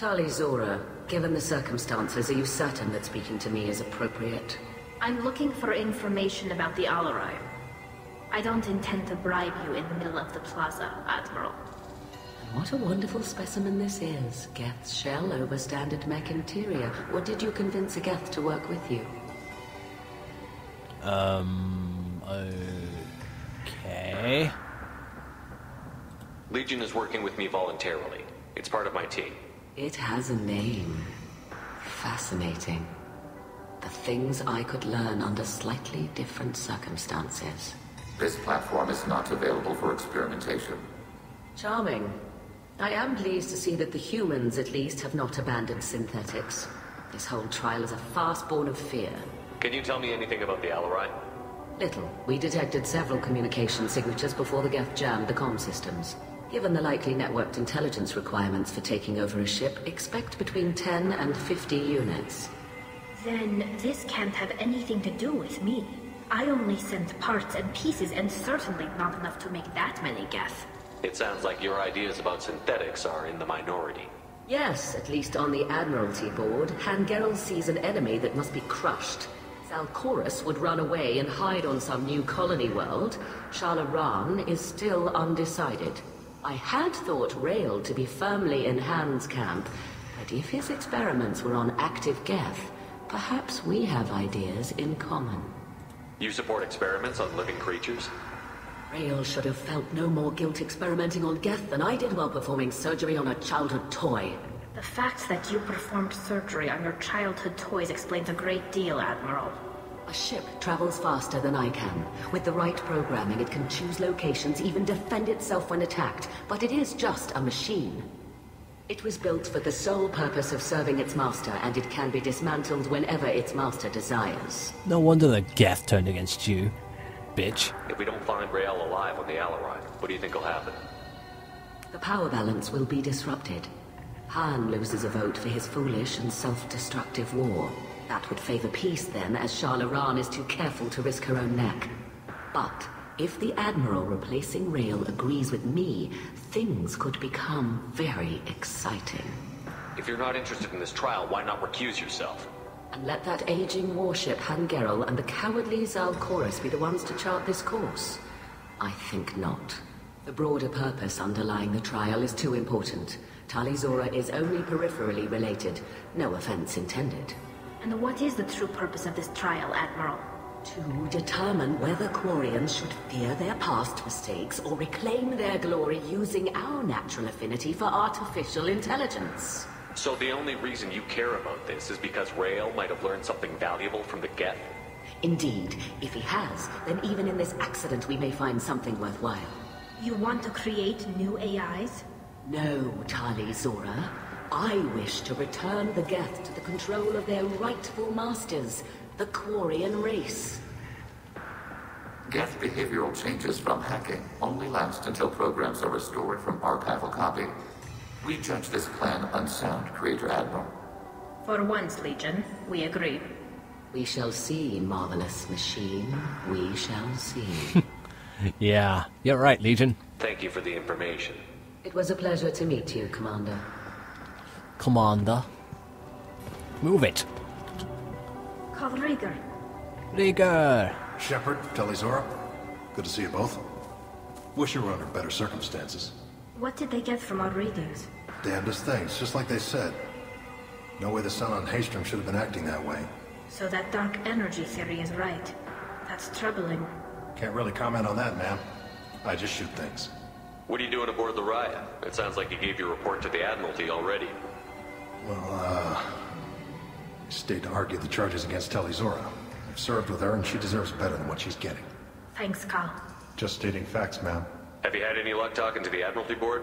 Tali Zora, given the circumstances, are you certain that speaking to me is appropriate? I'm looking for information about the Alarai. I don't intend to bribe you in the middle of the plaza, Admiral. And what a wonderful specimen this is. Geth's shell over standard mech interior. Or did you convince a Geth to work with you? Okay. Legion is working with me voluntarily. It's part of my team. It has a name. Fascinating. The things I could learn under slightly different circumstances. This platform is not available for experimentation. Charming. I am pleased to see that the humans, at least, have not abandoned synthetics. This whole trial is a farce born of fear. Can you tell me anything about the Alarai? Little. We detected several communication signatures before the Geth jammed the comm systems. Given the likely networked intelligence requirements for taking over a ship, expect between 10 and 50 units. Then this can't have anything to do with me. I only sent parts and pieces, and certainly not enough to make that many Geth. It sounds like your ideas about synthetics are in the minority. Yes, at least on the Admiralty board, Hangerel sees an enemy that must be crushed. Zalcorus would run away and hide on some new colony world. Shalaran is still undecided. I had thought Rael to be firmly in Han's camp, but if his experiments were on active Geth, perhaps we have ideas in common. You support experiments on living creatures? Rael should have felt no more guilt experimenting on Geth than I did while performing surgery on a childhood toy. The fact that you performed surgery on your childhood toys explains a great deal, Admiral. A ship travels faster than I can. With the right programming, it can choose locations, even defend itself when attacked. But it is just a machine. It was built for the sole purpose of serving its master, and it can be dismantled whenever its master desires. No wonder the Geth turned against you, bitch. If we don't find Rael alive on the Alarai, what do you think will happen? The power balance will be disrupted. Han loses a vote for his foolish and self-destructive war. That would favor peace then, as Shalaran is too careful to risk her own neck. But if the Admiral replacing Rael agrees with me, things could become very exciting. If you're not interested in this trial, why not recuse yourself? And let that aging warship Hangerel and the cowardly Zalcorus be the ones to chart this course? I think not. The broader purpose underlying the trial is too important. Tali Zora is only peripherally related. No offense intended. And what is the true purpose of this trial, Admiral? To determine whether Quarians should fear their past mistakes or reclaim their glory using our natural affinity for artificial intelligence. So the only reason you care about this is because Rael might have learned something valuable from the Geth? Indeed. If he has, then even in this accident we may find something worthwhile. You want to create new AIs? No, Tali Zora. I wish to return the Geth to the control of their rightful masters, the Quarian race. Geth behavioral changes from hacking only last until programs are restored from archival copy. We judge this plan unsound, Creator Admiral. For once, Legion, we agree. We shall see, marvelous machine. We shall see. Yeah, you're right, Legion. Thank you for the information. It was a pleasure to meet you, Commander. Commander. Move it. Call Rieger. Rieger. Shepard, Tali Zora. Good to see you both. Wish you were under better circumstances. What did they get from our readings? Damnedest things, just like they said. No way the sun on Haystrom should have been acting that way. So that dark energy theory is right. That's troubling. Can't really comment on that, ma'am. I just shoot things. What are you doing aboard the Raya? It sounds like you gave your report to the Admiralty already. Well, stayed to argue the charges against Tali Zora. I've served with her, and she deserves better than what she's getting. Thanks, Cal. Just stating facts, ma'am. Have you had any luck talking to the Admiralty board?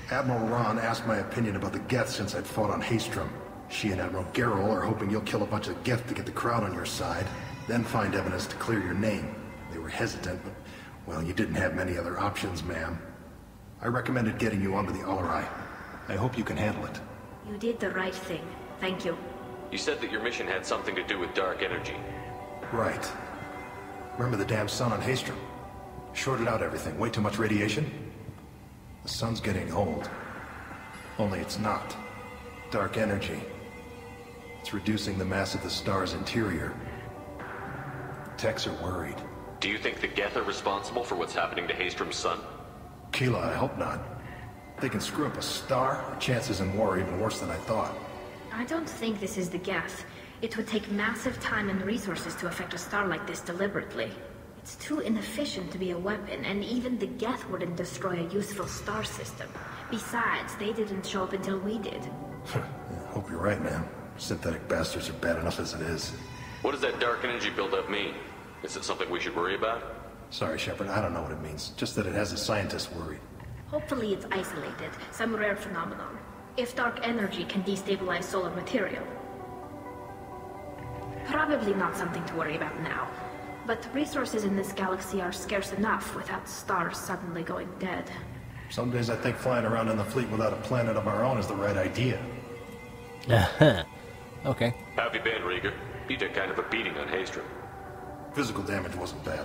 Admiral Ron asked my opinion about the Geth since I'd fought on Haystrom. She and Admiral Gerrel are hoping you'll kill a bunch of Geth to get the crowd on your side, then find evidence to clear your name. They were hesitant, but, well, you didn't have many other options, ma'am. I recommended getting you onto the Alarai. I hope you can handle it. You did the right thing. Thank you. You said that your mission had something to do with dark energy. Right. Remember the damn sun on Haystrom? Shorted out everything. Way too much radiation? The sun's getting old. Only it's not. Dark energy. It's reducing the mass of the star's interior. Techs are worried. Do you think the Geth are responsible for what's happening to Haystrom's son? Keela, I hope not. If they can screw up a star, the chances in war are even worse than I thought. I don't think this is the Geth. It would take massive time and resources to affect a star like this deliberately. It's too inefficient to be a weapon, and even the Geth wouldn't destroy a useful star system. Besides, they didn't show up until we did. I hope you're right, man. Synthetic bastards are bad enough as it is. What does that dark energy buildup mean? Is it something we should worry about? Sorry, Shepard, I don't know what it means. Just that it has the scientists worried. Hopefully it's isolated, some rare phenomenon. If dark energy can destabilize solar material. Probably not something to worry about now. But resources in this galaxy are scarce enough without stars suddenly going dead. Some days I think flying around in the fleet without a planet of our own is the right idea. Okay. How have you been, Rieger? You took kind of a beating on Haystrom. Physical damage wasn't bad.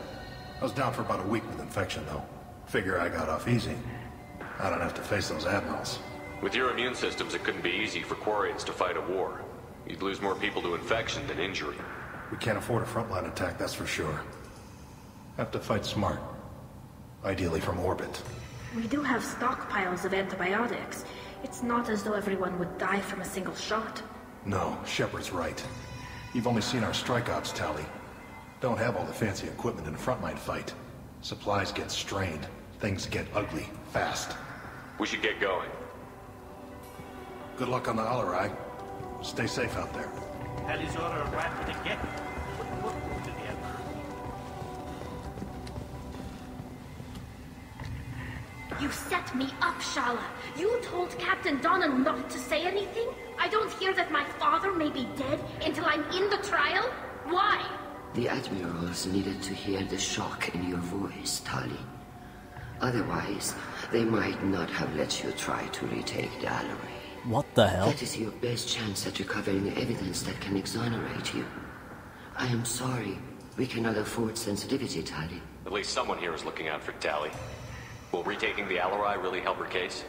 I was down for about a week with infection, though. Figure I got off easy. I don't have to face those admirals. With your immune systems, it couldn't be easy for Quarians to fight a war. You'd lose more people to infection than injury. We can't afford a frontline attack, that's for sure. Have to fight smart. Ideally from orbit. We do have stockpiles of antibiotics. It's not as though everyone would die from a single shot. No, Shepard's right. You've only seen our strike ops, Tali. Don't have all the fancy equipment in a frontline fight. Supplies get strained. Things get ugly, fast. We should get going. Good luck on the Alarai. Stay safe out there. Tali's order of rat to get what to the Emperor. You set me up, Shala. You told Captain Donna not to say anything? I don't hear that my father may be dead until I'm in the trial? Why? The admirals needed to hear the shock in your voice, Tali. Otherwise, they might not have let you try to retake the Alarai. What the hell? That is your best chance at recovering evidence that can exonerate you. I am sorry. We cannot afford sensitivity, Tali. At least someone here is looking out for Tali. Will retaking the Alarai really help her case?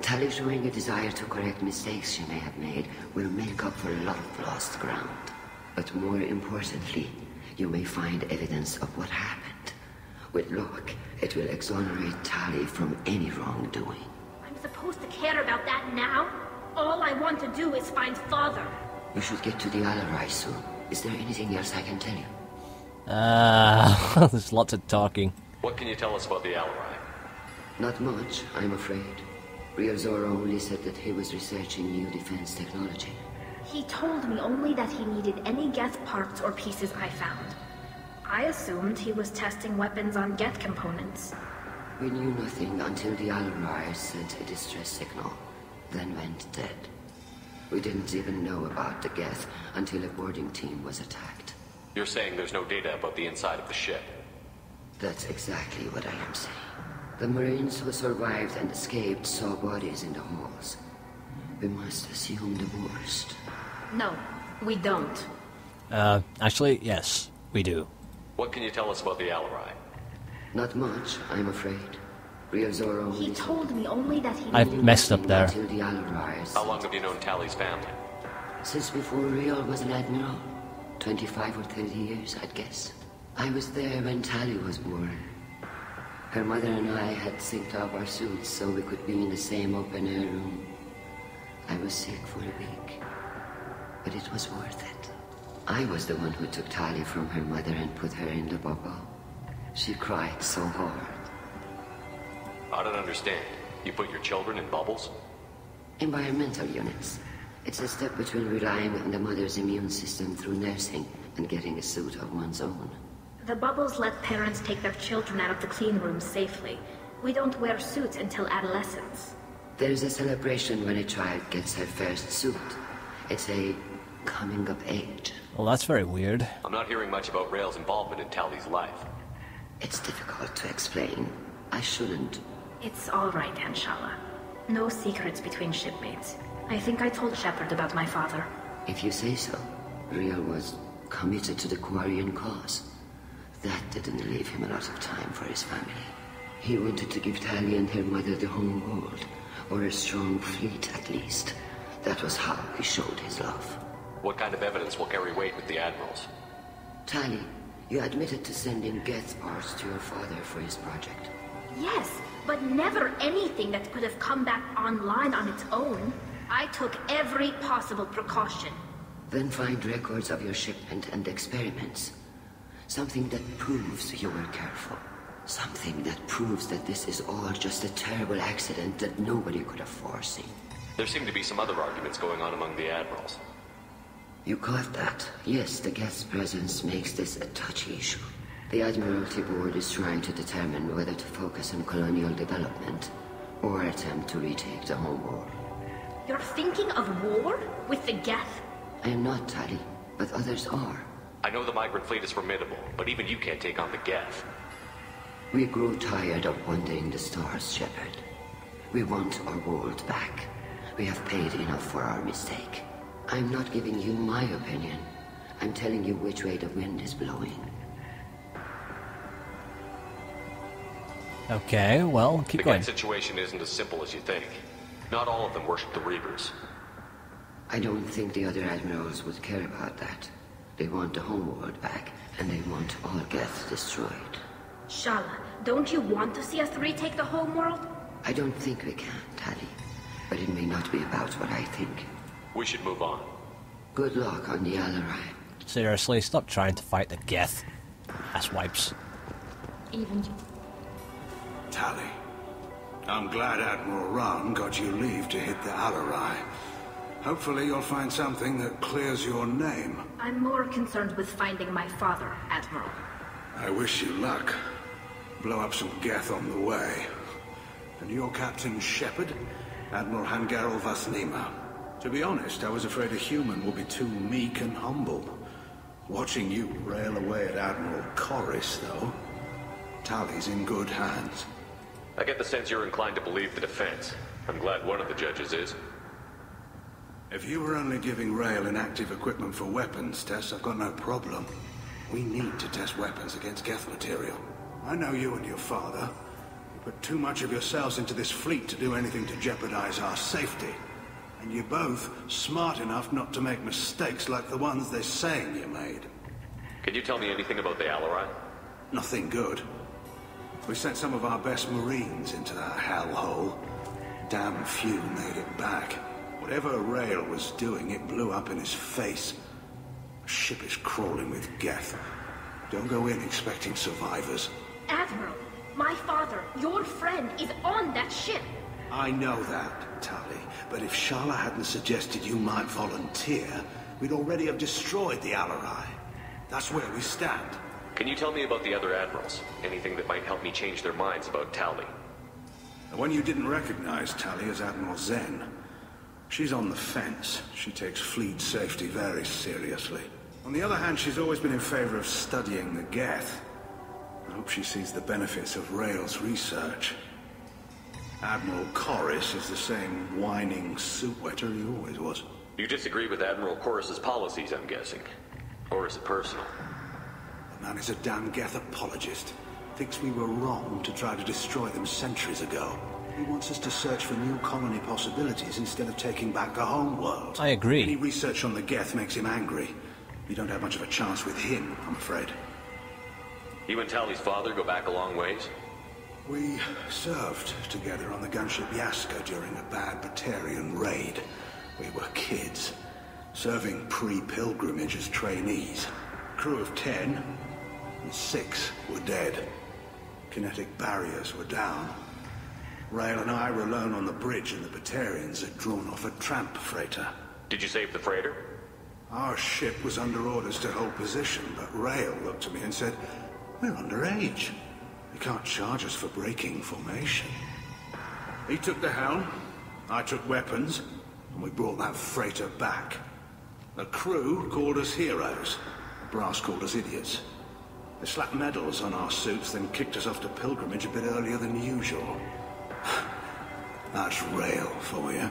Tali showing a desire to correct mistakes she may have made will make up for a lot of lost ground. But more importantly, you may find evidence of what happened. With luck, it will exonerate Tali from any wrongdoing. I'm supposed to care about that now? All I want to do is find Father. You should get to the Alarai soon. Is there anything else I can tell you? There's lots of talking. What can you tell us about the Alarai? Not much, I'm afraid. Real Zoro only said that he was researching new defense technology. He told me only that he needed any Geth parts or pieces I found. I assumed he was testing weapons on Geth components. We knew nothing until the Alarai sent a distress signal, then went dead. We didn't even know about the Geth until a boarding team was attacked. You're saying there's no data about the inside of the ship? That's exactly what I am saying. The Marines who survived and escaped saw bodies in the halls. We must assume the worst. No, we don't. Actually, yes, we do. What can you tell us about the Alarai? Not much, I'm afraid. Real Zoro He told me only that he I've messed up there. until the Alarai. How long have you known Tali's family? Since before Real was an admiral. 25 or 30 years, I'd guess. I was there when Tali was born. Her mother and I had synced up our suits so we could be in the same open-air room. I was sick for a week, but it was worth it. I was the one who took Tali from her mother and put her in the bubble. She cried so hard. I don't understand. You put your children in bubbles? Environmental units. It's a step between relying on the mother's immune system through nursing and getting a suit of one's own. The bubbles let parents take their children out of the clean rooms safely. We don't wear suits until adolescence. There's a celebration when a child gets her first suit. It's a coming of age. Well, that's very weird. I'm not hearing much about Rail's involvement in Tali's life. It's difficult to explain. I shouldn't. It's all right, Anshala. No secrets between shipmates. I think I told Shepard about my father. If you say so. Real was committed to the Quarian cause. That didn't leave him a lot of time for his family. He wanted to give Tali and her mother the home world, or a strong fleet at least. That was how he showed his love. What kind of evidence will carry weight with the admirals? Tali, you admitted to sending Geth parts to your father for his project. Yes, but never anything that could have come back online on its own. I took every possible precaution. Then find records of your shipment and experiments. Something that proves you were careful. Something that proves that this is all just a terrible accident that nobody could have foreseen. There seem to be some other arguments going on among the admirals. You caught that? Yes, the Geth's presence makes this a touchy issue. The Admiralty Board is trying to determine whether to focus on colonial development or attempt to retake the homeworld. You're thinking of war? With the Geth? I am not, Tali, but others are. I know the migrant fleet is formidable, but even you can't take on the Geth. We grow tired of wandering the stars, Shepard. We want our world back. We have paid enough for our mistake. I'm not giving you my opinion. I'm telling you which way the wind is blowing. Okay, well, keep The going. Geth situation isn't as simple as you think. Not all of them worship the Reapers. I don't think the other admirals would care about that. They want the homeworld back, and they want all Geth destroyed. Shala, don't you want to see us retake the homeworld? I don't think we can, Tali. But it may not be about what I think. We should move on. Good luck on the Alarai. Seriously, stop trying to fight the Geth. Asswipes. Even you. Tali, I'm glad Admiral Rahn got you leave to hit the Alarai. Hopefully you'll find something that clears your name. I'm more concerned with finding my father, Admiral. I wish you luck. Blow up some Geth on the way. And your Captain Shepard, Admiral Hangarel Vasnima. To be honest, I was afraid a human would be too meek and humble. Watching you rail away at Admiral Corris, though, Tali's in good hands. I get the sense you're inclined to believe the defense. I'm glad one of the judges is. If you were only giving Rail inactive equipment for weapons tests, I've got no problem. We need to test weapons against Geth material. I know you and your father. You put too much of yourselves into this fleet to do anything to jeopardize our safety. And you're both smart enough not to make mistakes like the ones they're saying you made. Can you tell me anything about the Alarai? Nothing good. We sent some of our best Marines into that hellhole. Damn few made it back. Whatever Rail was doing, it blew up in his face. The ship is crawling with Geth. Don't go in expecting survivors. Admiral, my father, your friend, is on that ship. I know that, Tali, but if Shala hadn't suggested you might volunteer, we'd already have destroyed the Alarai. That's where we stand. Can you tell me about the other admirals? Anything that might help me change their minds about Tali? The one you didn't recognize, Tali, is Admiral Zen. She's on the fence. She takes fleet safety very seriously. On the other hand, she's always been in favor of studying the Geth. I hope she sees the benefits of Rail's research. Admiral Corris is the same whining soup wetter he always was. You disagree with Admiral Corris's policies, I'm guessing. Or is it personal? The man is a damn Geth apologist. Thinks we were wrong to try to destroy them centuries ago. He wants us to search for new colony possibilities instead of taking back the homeworld. I agree. Any research on the Geth makes him angry. We don't have much of a chance with him, I'm afraid. You and Tali's father go back a long ways? We served together on the gunship Yaska during a bad Batarian raid. We were kids, serving pre-pilgrimage as trainees. Crew of 10, and 6 were dead. Kinetic barriers were down. Rail and I were alone on the bridge, and the Batarians had drawn off a tramp freighter. Did you save the freighter? Our ship was under orders to hold position, but Rail looked at me and said, "We're underage. You can't charge us for breaking formation." He took the helm, I took weapons, and we brought that freighter back. The crew called us heroes. Brass called us idiots. They slapped medals on our suits, then kicked us off to pilgrimage a bit earlier than usual. That's Rail for you.